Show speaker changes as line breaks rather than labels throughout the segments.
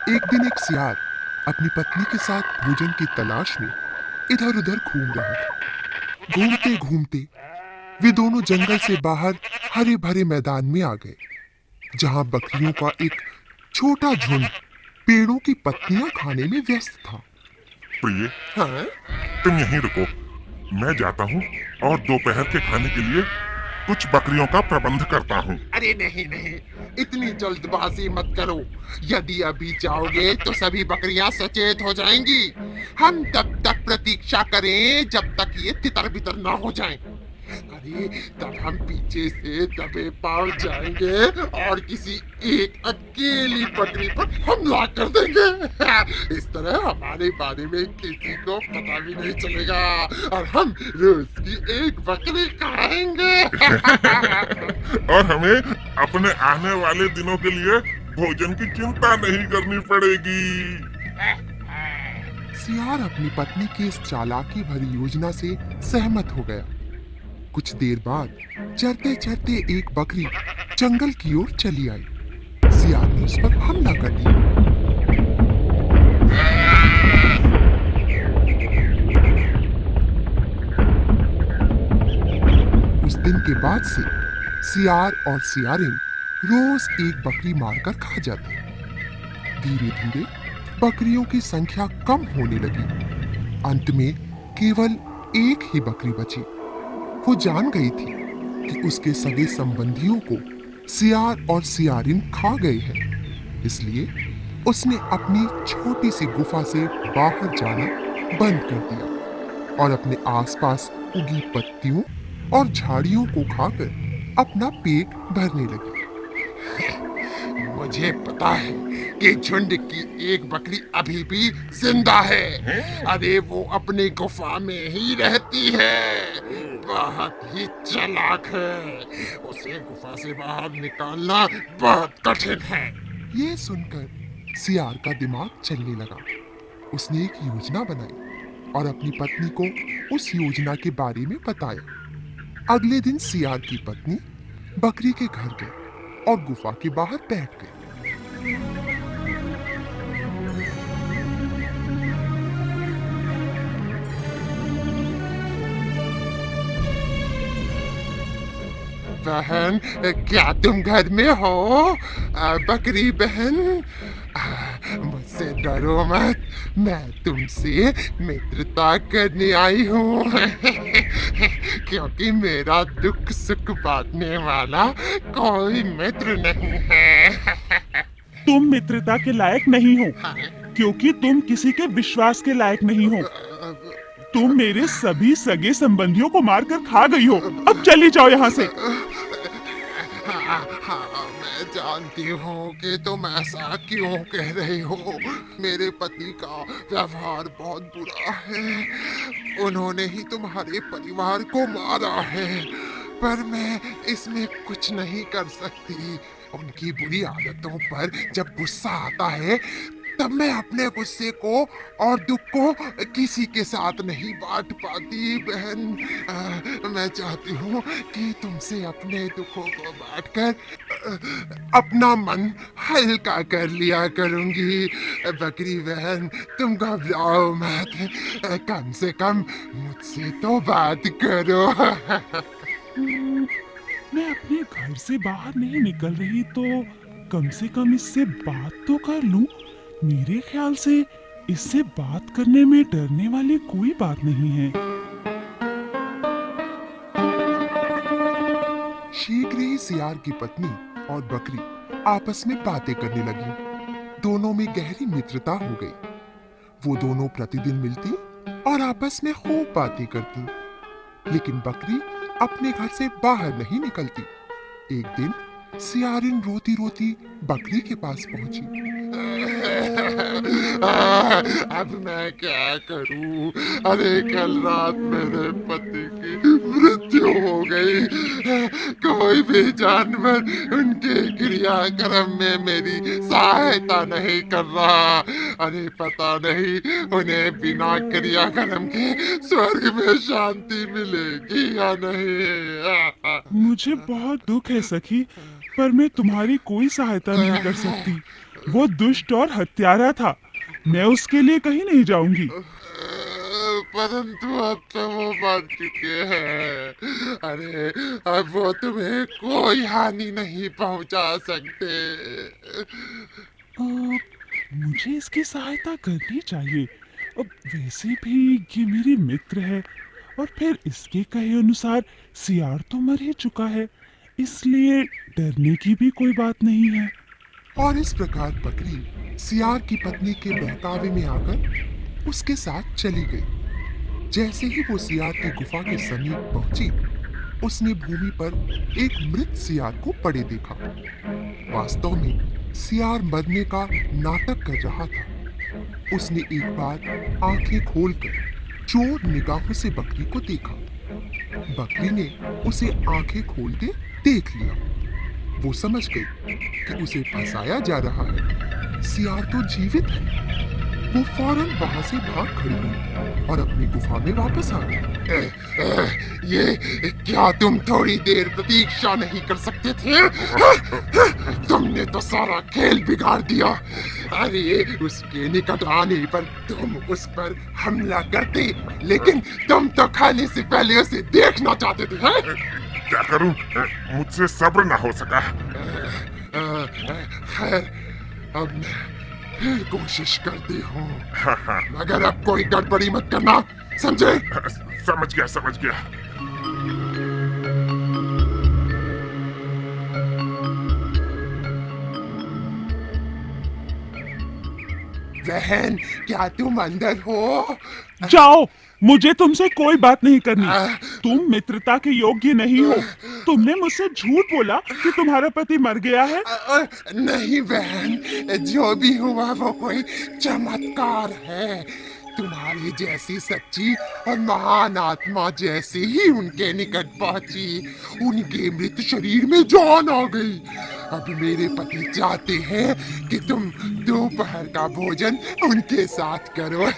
एक दिन एक सियार अपनी पत्नी के साथ भोजन की तलाश में इधर उधर घूम रहा था। घूमते घूमते वे दोनों जंगल से बाहर हरे भरे मैदान में आ गए, जहां बकरियों का एक छोटा झुंड पेड़ों की पत्तियां खाने में व्यस्त था।
प्रिय,
हाँ?
तुम यहीं रुको। मैं जाता हूँ और दोपहर के खाने के लिए कुछ बकरियों का प्रबंध करता हूँ।
अरे नहीं नहीं, इतनी जल्दबाजी मत करो। यदि अभी जाओगे तो सभी बकरियां सचेत हो जाएंगी। हम तब तक प्रतीक्षा करें जब तक ये तितर बितर ना हो जाएं। अरे तब हम पीछे से दबे पांव जाएंगे और किसी एक अकेली बकरी पर हमला कर देंगे। इस तरह हमारे बारे में किसी को पता भी नहीं चलेगा और हम रोज की एक बकरी खाएंगे।
और हमें अपने आने वाले दिनों के लिए भोजन की चिंता नहीं करनी पड़ेगी।
सियार अपनी पत्नी की इस चालाकी भरी योजना से सहमत हो गया। कुछ देर बाद चरते चरते एक बकरी जंगल की ओर चली आई। सियार ने उस पर हमला कर दिया। उस दिन के बाद से सियार और सियारिन रोज एक बकरी मारकर खा जाते। धीरे धीरे बकरियों की संख्या कम होने लगी। अंत में केवल एक ही बकरी बची। वो जान गई थी कि उसके सगे संबंधियों को सियार और सियारिन खा गए हैं। इसलिए उसने अपनी छोटी सी गुफा से बाहर जाना बंद कर दिया और अपने आसपास उगी पत्तियों और झाड़ियों को खाकर अपना पेट भरने लगी। मुझे पता है कि झुंड की एक बकरी अभी भी जिंदा है। अरे वो अपनी गुफा में ही रहती है। बहुत ही चालाक है। उसे गुफा से बाहर निकालना बहुत कठिन है। ये सुनकर सियार का दिमाग चलने लगा। उसने एक योजना बनाई और अपनी पत्नी को उस योजना के बारे में बताया। अगले दिन सियार की पत्नी बकरी के घर गई और गुफा के बाहर बैठ गई। बहन, क्या तुम घर में हो? बकरी बहन, मुझसे डरो मत। मैं तुमसे मित्रता करने आई हूँ। क्योंकि मेरा दुख सुख बांटने वाला कोई मित्र नहीं है।
तुम मित्रता के लायक नहीं हो, क्योंकि तुम किसी के विश्वास के लायक नहीं हो। तुम मेरे सभी सगे संबंधियों को मारकर खा गई हो। अब चली जाओ यहाँ से।
हाँ, मैं जानती हूँ कि तुम ऐसा क्यों कह रही हो। मेरे पति का व्यवहार बहुत बुरा है। उन्होंने ही तुम्हारे परिवार को मारा है, पर मैं इसमें कुछ नहीं कर सकती। उनकी बुरी आदतों पर जब गुस्सा आता है, तब मैं अपने गुस्से को और दुख को किसी के साथ नहीं बांट पाती। बहन, मैं चाहती हूँ कि तुमसे अपने दुखों को बांटकर अपना मन हल्का कर लिया करूँगी। बकरी बहन, तुम घबराओ मत। कम से कम मुझसे तो बात करो।
मैं अपने घर से बाहर नहीं निकल रही, तो कम से कम इससे बात तो कर लूं। मेरे ख्याल से इससे बात करने में डरने वाली कोई बात नहीं है।
शीघ्र ही सियार की पत्नी और बकरी आपस में बातें करने लगी। दोनों में गहरी मित्रता हो गई। वो दोनों प्रतिदिन मिलती और आपस में खूब बातें करती। लेकिन बकरी अपने घर से बाहर नहीं निकलती। एक दिन सियारिन रोती रोती बकरी के पास पहुंची। अब मैं क्या करूं? अरे कल रात मेरे पति की मृत्यु हो गई। कोई भी जानवर उनके क्रियाक्रम में मेरी सहायता नहीं कर रहा। अरे पता नहीं उन्हें बिना क्रियाक्रम के स्वर्ग में शांति मिलेगी या नहीं।
मुझे बहुत दुख है सखी, पर मैं तुम्हारी कोई सहायता नहीं कर सकती। वो दुष्ट और हत्यारा था। मैं उसके लिए कहीं नहीं जाऊंगी।
परंतु अब तो वो मर चुके हैं। अरे अब वो तुम्हें कोई हानि नहीं पहुंचा सकते।
मुझे इसकी सहायता करनी चाहिए। अब वैसे भी ये मेरी मित्र है, और फिर इसके कहे अनुसार सियार तो मर ही चुका है, इसलिए डरने की भी कोई बात नहीं है।
और इस प्रकार बकरी सियार की पत्नी के बहकावे में आकर उसके साथ चली गई। जैसे ही वो सियार की गुफा के समीप पहुंची, उसने भूमि पर एक मृत सियार को पड़े देखा। वास्तव में सियार मरने का नाटक कर रहा था। उसने एक बार आंखें खोलकर चोर निगाहों से बकरी को देखा। बकरी ने उसे आंखें खोलते देख लिया। वो समझ गई कि उसे फंसाया जा रहा है। सियार तो जीवित है। वो फौरन वहां से भाग खड़ी हुई और अपनी गुफा में वापस आ गई। ये क्या तुम थोड़ी देर प्रतीक्षा नहीं कर सकते थे? तुमने तो सारा खेल बिगाड़ दिया। अरे उसके निकट आने पर तुम उस पर हमला करते, लेकिन तुम तो खाने से पहले उसे देखना चाहते थे।
क्या करूं? मुझसे सब्र ना हो सका।
खैर, अब मैं फिर कोशिश करती हूँ, मगर अब कोई गड़बड़ी मत करना, समझे?
समझ गया, समझ गया।
बहन, क्या तुम अंदर हो?
जाओ, मुझे तुमसे कोई बात नहीं करनी। तुम मित्रता के योग्य नहीं हो। तुमने मुझसे झूठ बोला कि तुम्हारा पति मर गया है।
नहीं बहन, जो भी हुआ वो कोई चमत्कार है। तुम्हारी जैसी सच्ची और महान आत्मा जैसे ही उनके निकट पहुंची, उनके मृत शरीर में जान आ गई। अब मेरे पति चाहते हैं कि तुम दोपहर का भोजन उनके साथ करो।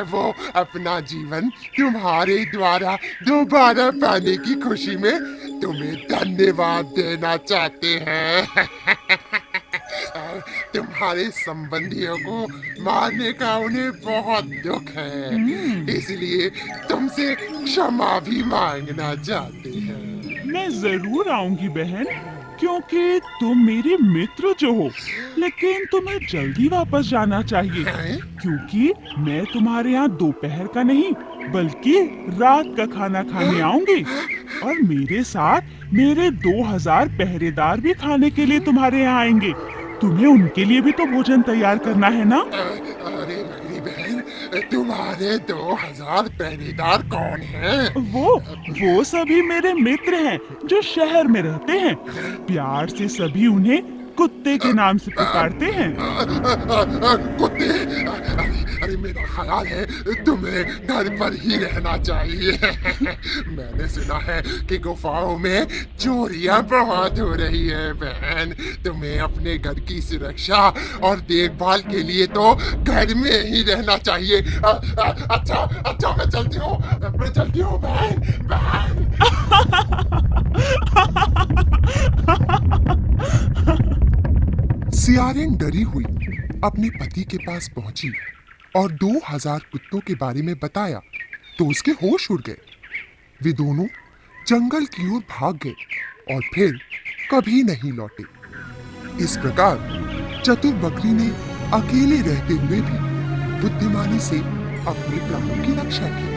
वो अपना जीवन तुम्हारे द्वारा दोबारा पाने की खुशी में तुम्हें धन्यवाद देना चाहते हैं। तुम्हारे संबंधियों को मारने का उन्हें बहुत दुख है, इसलिए तुमसे क्षमा भी मांगना चाहते हैं।
मैं जरूर आऊंगी बहन, क्योंकि तुम मेरे मित्र जो हो। लेकिन तुम्हें जल्दी वापस जाना चाहिए, क्योंकि मैं तुम्हारे यहाँ दोपहर का नहीं बल्कि रात का खाना खाने आऊंगी। और मेरे साथ मेरे 2000 पहरेदार भी खाने के लिए तुम्हारे यहाँ आएंगे। तुम्हें उनके लिए भी तो भोजन तैयार करना है ना?
अरे मेरी बहन, तुम्हारे 2000 पहरेदार कौन हैं?
वो सभी मेरे मित्र हैं जो शहर में रहते हैं। प्यार से सभी उन्हें कुत्ते के नाम से पुकारते हैं।
कुत्ते? अरे मेरा ख्याल है तुम्हें घर पर ही रहना चाहिए। मैंने सुना है कि गुफाओं में चोरियां बहुत हो रही है बहन। तुम्हें अपने घर की सुरक्षा और देखभाल के लिए तो घर में ही रहना चाहिए। अच्छा मैं चलती हूँ बहन। सियारें डरी हुई अपने पति के पास पहुंची और 2000 कुत्तों के बारे में बताया तो उसके होश उड़ गए। वे दोनों जंगल की ओर भाग गए और फिर कभी नहीं लौटे। इस प्रकार चतुर बकरी ने अकेले रहते हुए भी बुद्धिमानी से अपने प्राणों की रक्षा की।